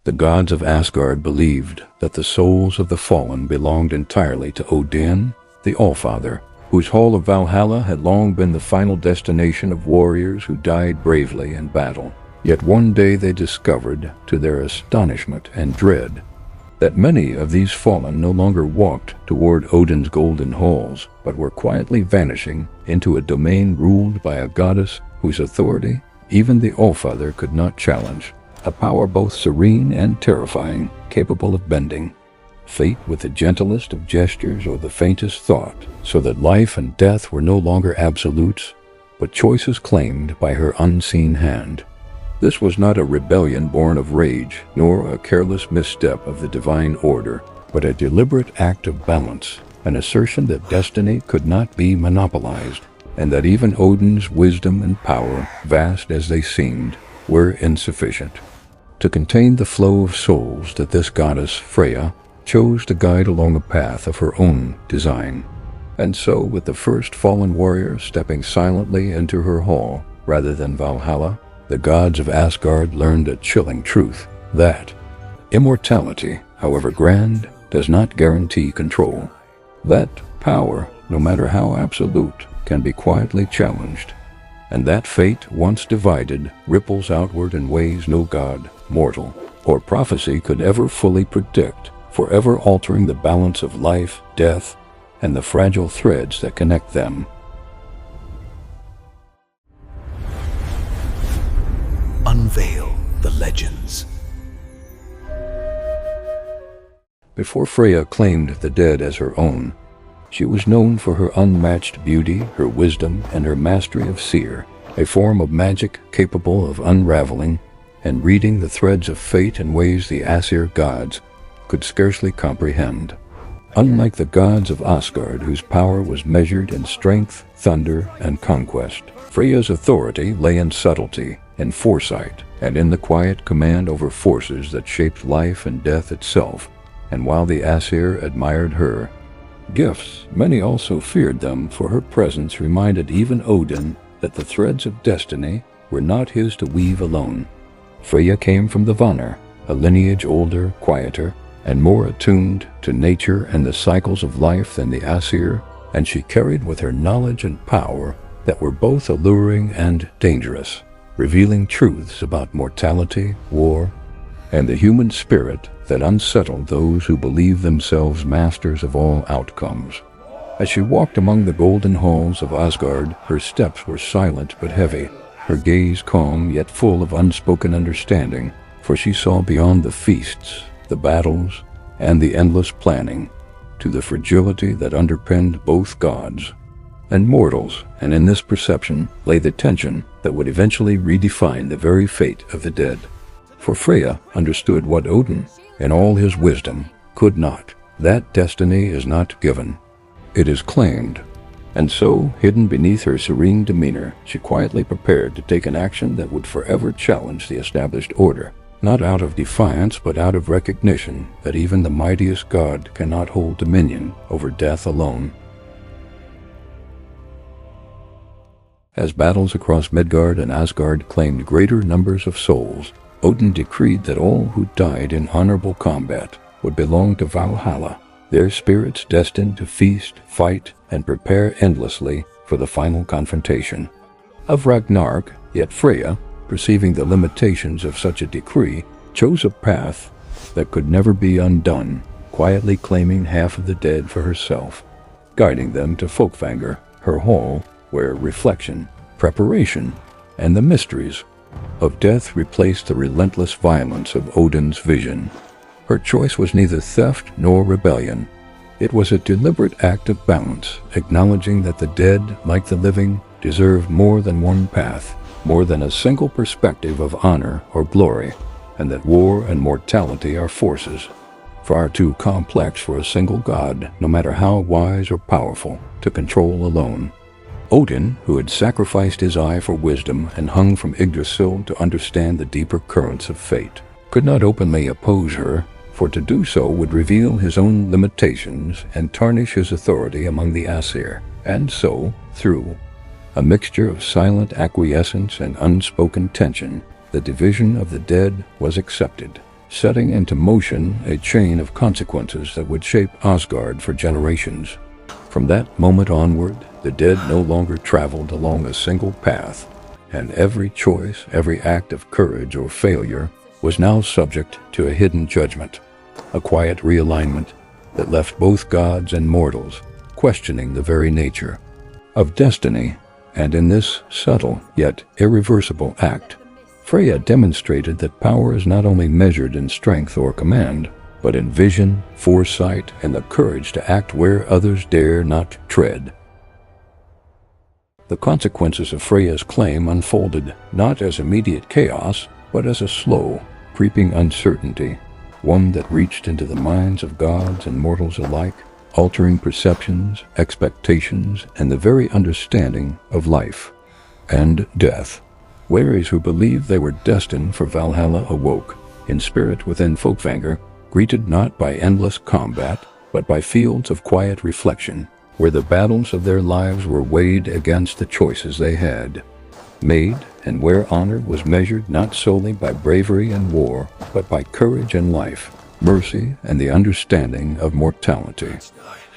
The gods of Asgard believed that the souls of the fallen belonged entirely to Odin, the Allfather, whose hall of Valhalla had long been the final destination of warriors who died bravely in battle. Yet one day they discovered, to their astonishment and dread, that many of these fallen no longer walked toward Odin's golden halls, but were quietly vanishing into a domain ruled by a goddess whose authority even the Allfather could not challenge, a power both serene and terrifying, capable of bending fate with the gentlest of gestures or the faintest thought, so that life and death were no longer absolutes, but choices claimed by her unseen hand. This was not a rebellion born of rage, nor a careless misstep of the divine order, but a deliberate act of balance, an assertion that destiny could not be monopolized, and that even Odin's wisdom and power, vast as they seemed, were insufficient to contain the flow of souls that this goddess, Freya, chose to guide along a path of her own design. And so, with the first fallen warrior stepping silently into her hall rather than Valhalla, the gods of Asgard learned a chilling truth, that immortality, however grand, does not guarantee control. That power, no matter how absolute, can be quietly challenged, and that fate, once divided, ripples outward in ways no god, mortal, or prophecy could ever fully predict, forever altering the balance of life, death, and the fragile threads that connect them. Unveil the legends. Before Freya claimed the dead as her own, she was known for her unmatched beauty, her wisdom, and her mastery of seer, a form of magic capable of unraveling and reading the threads of fate in ways the Aesir gods could scarcely comprehend. Unlike the gods of Asgard, whose power was measured in strength, thunder, and conquest, Freya's authority lay in subtlety, in foresight, and in the quiet command over forces that shaped life and death itself. And while the Aesir admired her gifts, many also feared them, for her presence reminded even Odin that the threads of destiny were not his to weave alone. Freya came from the Vanir, a lineage older, quieter, and more attuned to nature and the cycles of life than the Aesir, and she carried with her knowledge and power that were both alluring and dangerous, revealing truths about mortality, war, and the human spirit that unsettled those who believed themselves masters of all outcomes. As she walked among the golden halls of Asgard, her steps were silent but heavy, her gaze calm yet full of unspoken understanding, for she saw beyond the feasts, the battles, and the endless planning, to the fragility that underpinned both gods and mortals, and in this perception lay the tension that would eventually redefine the very fate of the dead. For Freya understood what Odin, in all his wisdom, could not. That destiny is not given. It is claimed. And so, hidden beneath her serene demeanor, she quietly prepared to take an action that would forever challenge the established order, not out of defiance but out of recognition that even the mightiest god cannot hold dominion over death alone. As battles across Midgard and Asgard claimed greater numbers of souls, Odin decreed that all who died in honorable combat would belong to Valhalla, their spirits destined to feast, fight, and prepare endlessly for the final confrontation of Ragnarok. Yet Freya, perceiving the limitations of such a decree, chose a path that could never be undone, quietly claiming half of the dead for herself, guiding them to Fólkvangr, her hall, where reflection, preparation, and the mysteries of death replaced the relentless violence of Odin's vision. Her choice was neither theft nor rebellion. It was a deliberate act of balance, acknowledging that the dead, like the living, deserved more than one path, more than a single perspective of honor or glory, and that war and mortality are forces far too complex for a single god, no matter how wise or powerful, to control alone. Odin, who had sacrificed his eye for wisdom and hung from Yggdrasil to understand the deeper currents of fate, could not openly oppose her, for to do so would reveal his own limitations and tarnish his authority among the Aesir. And so, through a mixture of silent acquiescence and unspoken tension, the division of the dead was accepted, setting into motion a chain of consequences that would shape Asgard for generations. From that moment onward, the dead no longer traveled along a single path, and every choice, every act of courage or failure was now subject to a hidden judgment, a quiet realignment that left both gods and mortals questioning the very nature of destiny. And in this subtle yet irreversible act, Freya demonstrated that power is not only measured in strength or command, but in vision, foresight, and the courage to act where others dare not tread. The consequences of Freya's claim unfolded not as immediate chaos, but as a slow, creeping uncertainty, one that reached into the minds of gods and mortals alike, altering perceptions, expectations, and the very understanding of life and death. Warriors who believed they were destined for Valhalla awoke, in spirit within Fólkvangr, greeted not by endless combat, but by fields of quiet reflection, where the battles of their lives were weighed against the choices they had made, and where honor was measured not solely by bravery and war, but by courage and life, mercy and the understanding of mortality.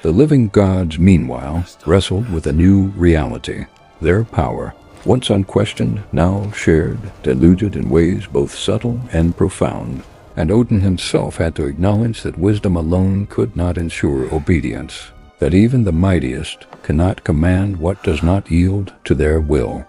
The living gods, meanwhile, wrestled with a new reality. Their power, once unquestioned, now shared, diluted in ways both subtle and profound. And Odin himself had to acknowledge that wisdom alone could not ensure obedience, that even the mightiest cannot command what does not yield to their will.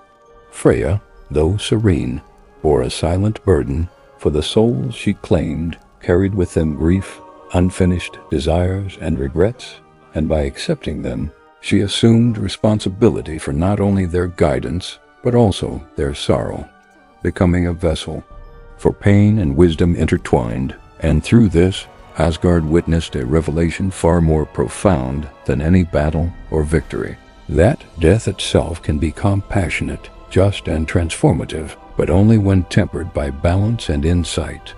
Freya, though serene, bore a silent burden, for the souls she claimed carried with them grief, unfinished desires and regrets, and by accepting them, she assumed responsibility for not only their guidance, but also their sorrow, becoming a vessel for pain and wisdom intertwined, and through this, Asgard witnessed a revelation far more profound than any battle or victory. That death itself can be compassionate, just and transformative, but only when tempered by balance and insight.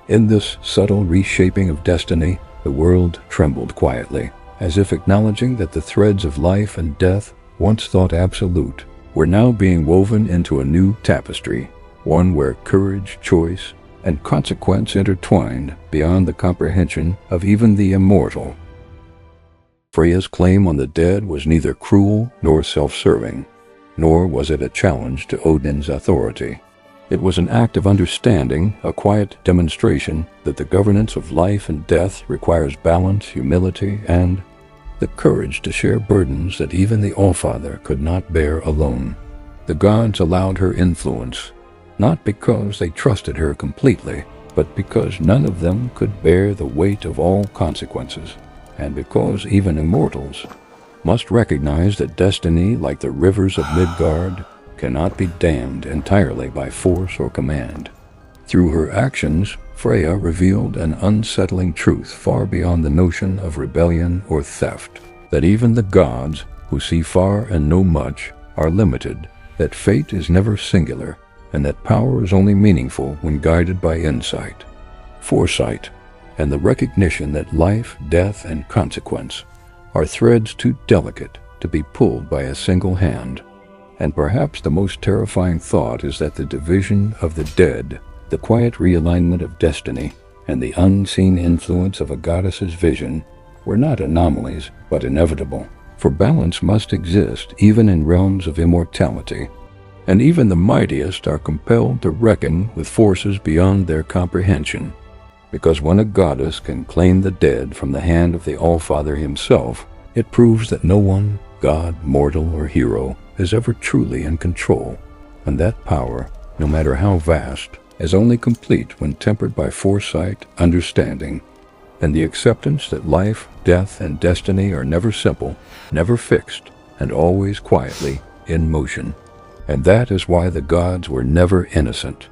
In this subtle reshaping of destiny, the world trembled quietly, as if acknowledging that the threads of life and death, once thought absolute, were now being woven into a new tapestry, one where courage, choice, and consequence intertwined beyond the comprehension of even the immortal. Freya's claim on the dead was neither cruel nor self-serving, nor was it a challenge to Odin's authority. It was an act of understanding, a quiet demonstration that the governance of life and death requires balance, humility, and the courage to share burdens that even the Allfather could not bear alone. The gods allowed her influence, not because they trusted her completely, but because none of them could bear the weight of all consequences, and because even immortals must recognize that destiny, like the rivers of Midgard, cannot be dammed entirely by force or command. Through her actions, Freya revealed an unsettling truth far beyond the notion of rebellion or theft, that even the gods, who see far and know much, are limited, that fate is never singular, and that power is only meaningful when guided by insight, foresight, and the recognition that life, death, and consequence are threads too delicate to be pulled by a single hand. And perhaps the most terrifying thought is that the division of the dead, the quiet realignment of destiny, and the unseen influence of a goddess's vision were not anomalies, but inevitable. For balance must exist even in realms of immortality, and even the mightiest are compelled to reckon with forces beyond their comprehension. Because when a goddess can claim the dead from the hand of the Allfather himself, it proves that no one, god, mortal, or hero, is ever truly in control, and that power, no matter how vast, is only complete when tempered by foresight, understanding, and the acceptance that life, death, and destiny are never simple, never fixed, and always quietly in motion. And that is why the gods were never innocent.